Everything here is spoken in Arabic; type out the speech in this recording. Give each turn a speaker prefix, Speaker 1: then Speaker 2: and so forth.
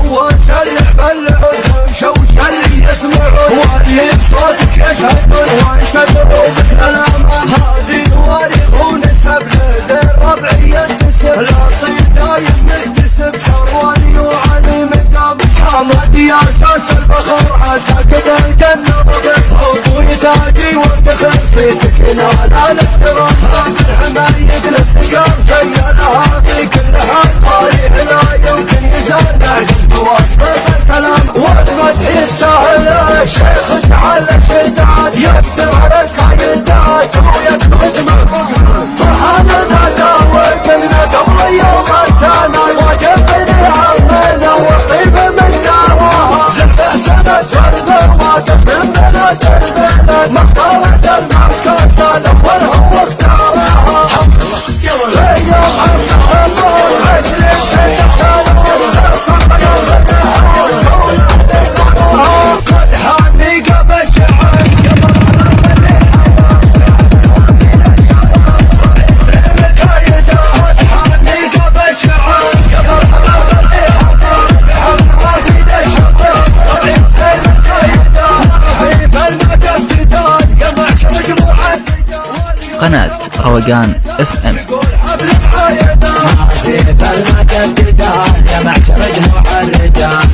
Speaker 1: وش اللي بلعون شوش اللي يسمعون واللي بصوتك يشهدون ويشهدون بكلامه هذه تواريخ ونسب للربع ينتسب للطيب دايم مكتسب ثرواني وعلي مقام حمد يا اساس الفخر عسى كذا الجنه بضيف ويتاجي وافتخر صيتك نال الاحترام الحمايه للثقار شيلها في كل حال طارح لا يمكن يزال نعجز بواسطه الكلام والمدح يستاهل الشيخ تعلق شداد يقدر على الكائنات ويكبت مهموم فرحان الندى وقلنا قبل يوم اتانا وقفنا عمنا والطيب من دعواها زفتنا الدرب واقف من بلد البلد مختارة المركز الاول هو اختارها يوم عمنا عشرين سنة قد حاني قبل شعر
Speaker 2: قناة روقان FM.
Speaker 1: يا معشر جموع الرجال